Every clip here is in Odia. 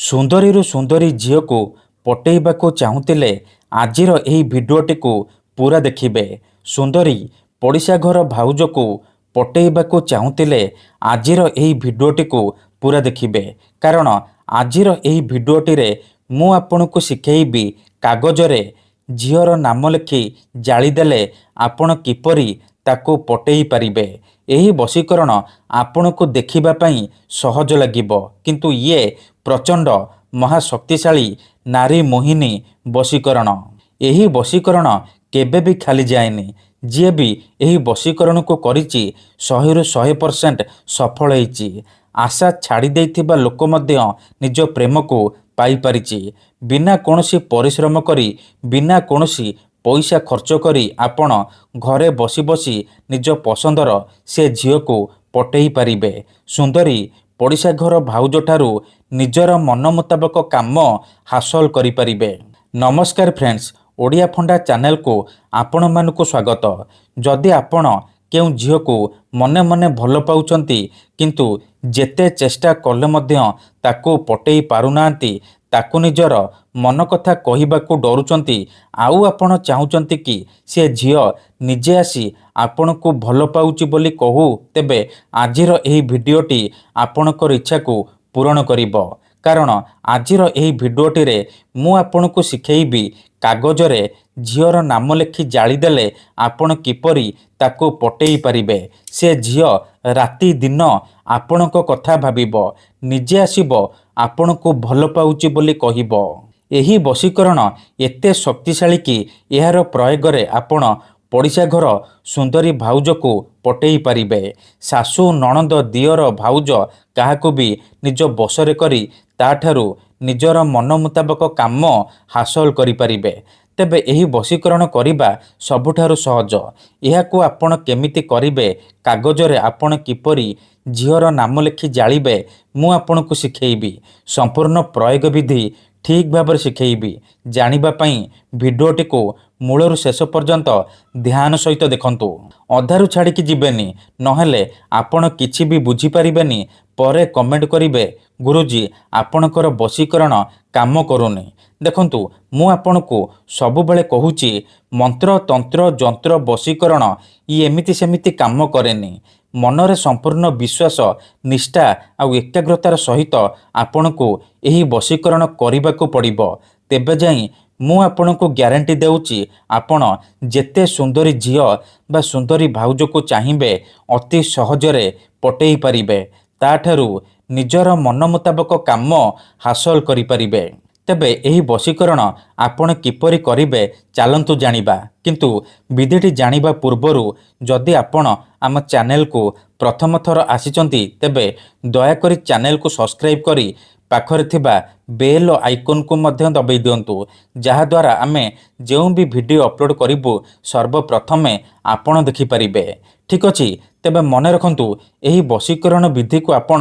ସୁନ୍ଦରୀରୁ ସୁନ୍ଦରୀ ଝିଅକୁ ପଟେଇବାକୁ ଚାହୁଁଥିଲେ ଆଜିର ଏହି ଭିଡ଼ିଓଟିକୁ ପୁରା ଦେଖିବେ। ସୁନ୍ଦରୀ ପଡ଼ିଶା ଘର ଭାଉଜକୁ ପଟେଇବାକୁ ଚାହୁଁଥିଲେ ଆଜିର ଏହି ଭିଡ଼ିଓଟିକୁ ପୁରା ଦେଖିବେ। କାରଣ ଆଜିର ଏହି ଭିଡ଼ିଓଟିରେ ମୁଁ ଆପଣଙ୍କୁ ଶିଖେଇବି କାଗଜରେ ଝିଅର ନାମ ଲେଖି ଜାଳିଦେଲେ ଆପଣ କିପରି ତାକୁ ପଟେଇ ପାରିବେ। ଏହି ବଶୀକରଣ ଆପଣଙ୍କୁ ଦେଖିବା ପାଇଁ ସହଜ ଲାଗିବ, କିନ୍ତୁ ଇଏ ପ୍ରଚଣ୍ଡ ମହାଶକ୍ତିଶାଳୀ ନାରୀ ମୋହିନୀ ବଶୀକରଣ। ଏହି ବଶୀକରଣ କେବେ ବି ଖାଲି ଯାଏନି। ଯିଏ ବି ଏହି ବଶୀକରଣକୁ କରିଛି 100ରୁ 100% ସଫଳ ହେଇଛି। ଆଶା ଛାଡ଼ି ଦେଇଥିବା ଲୋକ ମଧ୍ୟ ନିଜ ପ୍ରେମକୁ ପାଇପାରିଛି। ବିନା କୌଣସି ପରିଶ୍ରମ କରି, ବିନା କୌଣସି ପଇସା ଖର୍ଚ୍ଚ କରି ଆପଣ ଘରେ ବସି ବସି ନିଜ ପସନ୍ଦର ସେ ଝିଅକୁ ପଟେଇ ପାରିବେ। ସୁନ୍ଦରୀ ପଡ଼ିଶା ଘର ଭାଉଜଠାରୁ ନିଜର ମନ ମୁତାବକ କାମ ହାସଲ କରିପାରିବେ। ନମସ୍କାର ଫ୍ରେଣ୍ଡସ୍, ଓଡ଼ିଆ ଫଣ୍ଡା ଚ୍ୟାନେଲକୁ ଆପଣମାନଙ୍କୁ ସ୍ୱାଗତ। ଯଦି ଆପଣ କେଉଁ ଝିଅକୁ ମନେ ମନେ ଭଲ ପାଉଛନ୍ତି କିନ୍ତୁ ଯେତେ ଚେଷ୍ଟା କଲେ ମଧ୍ୟ ତାକୁ ପଟେଇ ପାରୁନାହାନ୍ତି, ତାକୁ ନିଜର ମନ କଥା କହିବାକୁ ଡରୁଛନ୍ତି, ଆଉ ଆପଣ ଚାହୁଁଛନ୍ତି କି ସେ ଝିଅ ନିଜେ ଆସି ଆପଣଙ୍କୁ ଭଲ ପାଉଛି ବୋଲି କହୁ, ତେବେ ଆଜିର ଏହି ଭିଡ଼ିଓଟି ଆପଣଙ୍କର ଇଚ୍ଛାକୁ ପୂରଣ କରିବ। କାରଣ ଆଜିର ଏହି ଭିଡ଼ିଓଟିରେ ମୁଁ ଆପଣଙ୍କୁ ଶିଖେଇବି କାଗଜରେ ଝିଅର ନାମ ଲେଖି ଜାଳିଦେଲେ ଆପଣ କିପରି ତାକୁ ପଟେଇ ପାରିବେ। ସେ ଝିଅ ରାତି ଦିନ ଆପଣଙ୍କ କଥା ଭାବିବ, ନିଜେ ଆସିବ ଆପଣଙ୍କୁ ଭଲ ପାଉଛି ବୋଲି କହିବ। ଏହି ବଶୀକରଣ ଏତେ ଶକ୍ତିଶାଳୀ କି ଏହାର ପ୍ରୟୋଗରେ ଆପଣ ପଡ଼ିଶା ଘର ସୁନ୍ଦରୀ ଭାଉଜକୁ ପଟେଇ ପାରିବେ। ଶାଶୁ, ନଣନ୍ଦ, ଦିଅର, ଭାଉଜ କାହାକୁ ବି ନିଜ ବଶରେ କରି ତାଠାରୁ ନିଜର ମନ ମୁତାବକ କାମ ହାସଲ କରିପାରିବେ। ତେବେ ଏହି ବଶୀକରଣ କରିବା ସବୁଠାରୁ ସହଜ। ଏହାକୁ ଆପଣ କେମିତି କରିବେ, କାଗଜରେ ଆପଣ କିପରି ଝିଅର ନାମ ଲେଖି ଜାଳିବେ, ମୁଁ ଆପଣଙ୍କୁ ଶିଖେଇବି। ସମ୍ପୂର୍ଣ୍ଣ ପ୍ରୟୋଗ ବିଧି ଠିକ୍ ଭାବରେ ଶିଖେଇବି। ଜାଣିବା ପାଇଁ ଭିଡ଼ିଓଟିକୁ ମୂଳରୁ ଶେଷ ପର୍ଯ୍ୟନ୍ତ ଧ୍ୟାନ ସହିତ ଦେଖନ୍ତୁ। ଅଧାରୁ ଛାଡ଼ିକି ଯିବେନି, ନହେଲେ ଆପଣ କିଛି ବି ବୁଝିପାରିବେନି। ପରେ କମେଣ୍ଟ କରିବେ, ଗୁରୁଜୀ ଆପଣଙ୍କର ବଶୀକରଣ କାମ କରୁନି। ଦେଖନ୍ତୁ, ମୁଁ ଆପଣଙ୍କୁ ସବୁବେଳେ କହୁଛି ମନ୍ତ୍ର, ତନ୍ତ୍ର, ଯନ୍ତ୍ର, ବଶୀକରଣ ଇଏ ଏମିତି ସେମିତି କାମ କରେନି। ମନରେ ସମ୍ପୂର୍ଣ୍ଣ ବିଶ୍ୱାସ, ନିଷ୍ଠା ଆଉ ଏକାଗ୍ରତାର ସହିତ ଆପଣଙ୍କୁ ଏହି ବଶୀକରଣ କରିବାକୁ ପଡ଼ିବ। ତେବେ ଯାଇ ମୁଁ ଆପଣଙ୍କୁ ଗ୍ୟାରେଣ୍ଟି ଦେଉଛି ଆପଣ ଯେତେ ସୁନ୍ଦରୀ ଝିଅ ବା ସୁନ୍ଦରୀ ଭାଉଜକୁ ଚାହିଁବେ ଅତି ସହଜରେ ପଟେଇ ପାରିବେ। ତାଠାରୁ ନିଜର ମନ ମୁତାବକ କାମ ହାସଲ କରିପାରିବେ। ତେବେ ଏହି ବଶୀକରଣ ଆପଣ କିପରି କରିବେ ଚାଲନ୍ତୁ ଜାଣିବା। କିନ୍ତୁ ବିଧିଟି ଜାଣିବା ପୂର୍ବରୁ ଯଦି ଆପଣ ଆମ ଚ୍ୟାନେଲକୁ ପ୍ରଥମ ଥର ଆସିଛନ୍ତି, ତେବେ ଦୟାକରି ଚ୍ୟାନେଲକୁ ସବସ୍କ୍ରାଇବ୍ କରି ପାଖରେ ଥିବା ବେଲ୍ ଆଇକନକୁ ମଧ୍ୟ ଦବାଇ ଦିଅନ୍ତୁ, ଯାହାଦ୍ୱାରା ଆମେ ଯେଉଁ ବି ଭିଡ଼ିଓ ଅପଲୋଡ଼ କରିବୁ ସର୍ବପ୍ରଥମେ ଆପଣ ଦେଖିପାରିବେ। ଠିକ୍ ଅଛି, ତେବେ ମନେ ରଖନ୍ତୁ ଏହି ବଶୀକରଣ ବିଧିକୁ ଆପଣ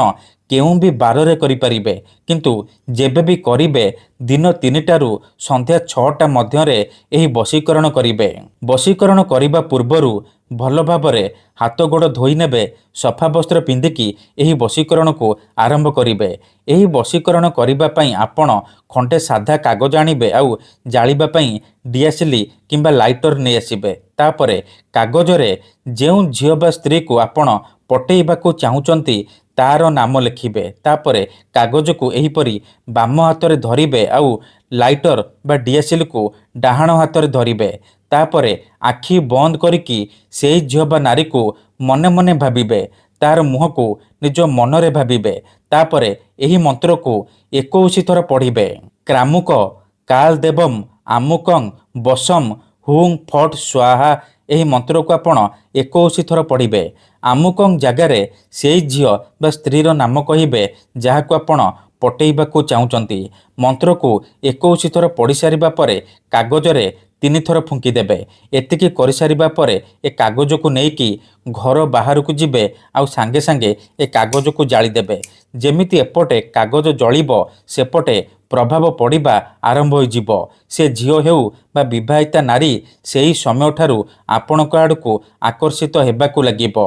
କେଉଁ ବି ବାରରେ କରିପାରିବେ, କିନ୍ତୁ ଯେବେ ବି କରିବେ ଦିନ 3ଟାରୁ ସନ୍ଧ୍ୟା 6ଟା ମଧ୍ୟରେ ଏହି ବଶୀକରଣ କରିବେ। ବଶୀକରଣ କରିବା ପୂର୍ବରୁ ଭଲ ଭାବରେ ହାତ ଗୋଡ଼ ଧୋଇ ନେବେ। ସଫା ବସ୍ତ୍ର ପିନ୍ଧିକି ଏହି ବଶୀକରଣକୁ ଆରମ୍ଭ କରିବେ। ଏହି ବଶୀକରଣ କରିବା ପାଇଁ ଆପଣ ଖଣ୍ଡେ ସାଧା କାଗଜ ଆଣିବେ, ଆଉ ଜାଳିବା ପାଇଁ ଡିଆସିଲି କିମ୍ବା ଲାଇଟର ନେଇ ଆସିବେ। ତାପରେ କାଗଜରେ ଯେଉଁ ଝିଅ ବା ସ୍ତ୍ରୀକୁ ଆପଣ ପଟେଇବାକୁ ଚାହୁଁଛନ୍ତି ତାର ନାମ ଲେଖିବେ। ତାପରେ କାଗଜକୁ ଏହିପରି ବାମ ହାତରେ ଧରିବେ ଆଉ ଲାଇଟର ବା ଡିଆସିଲିକୁ ଡାହାଣ ହାତରେ ଧରିବେ। ତାପରେ ଆଖି ବନ୍ଦ କରିକି ସେହି ଝିଅ ବା ନାରୀକୁ ମନେ ମନେ ଭାବିବେ, ତାର ମୁହଁକୁ ନିଜ ମନରେ ଭାବିବେ। ତାପରେ ଏହି ମନ୍ତ୍ରକୁ 21 ଥର ପଢ଼ିବେ। କ୍ରାମୁକ କାଲ ଦେବମ୍ ଆମୁକଂ ବଶମ୍ ହୁଂ ଫଟ୍ ସ୍ୱାହା। ଏହି ମନ୍ତ୍ରକୁ ଆପଣ 21 ଥର ପଢ଼ିବେ। ଆମୁକଂ ଜାଗାରେ ସେହି ଝିଅ ବା ସ୍ତ୍ରୀର ନାମ କହିବେ ଯାହାକୁ ଆପଣ ପଟେଇବାକୁ ଚାହୁଁଛନ୍ତି। ମନ୍ତ୍ରକୁ 21 ଥର ପଢ଼ି ସାରିବା ପରେ କାଗଜରେ 3 ଥର ଫୁଙ୍କିଦେବେ। ଏତିକି କରିସାରିବା ପରେ ଏ କାଗଜକୁ ନେଇକି ଘର ବାହାରକୁ ଯିବେ ଆଉ ସାଙ୍ଗେ ସାଙ୍ଗେ ଏ କାଗଜକୁ ଜାଳିଦେବେ। ଯେମିତି ଏପଟେ କାଗଜ ଜଳିବ ସେପଟେ ପ୍ରଭାବ ପଡ଼ିବା ଆରମ୍ଭ ହୋଇଯିବ। ସେ ଝିଅ ହେଉ ବା ବିବାହିତା ନାରୀ ସେହି ସମୟଠାରୁ ଆପଣଙ୍କ ଆଡ଼କୁ ଆକର୍ଷିତ ହେବାକୁ ଲାଗିବ।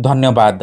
ଧନ୍ୟବାଦ।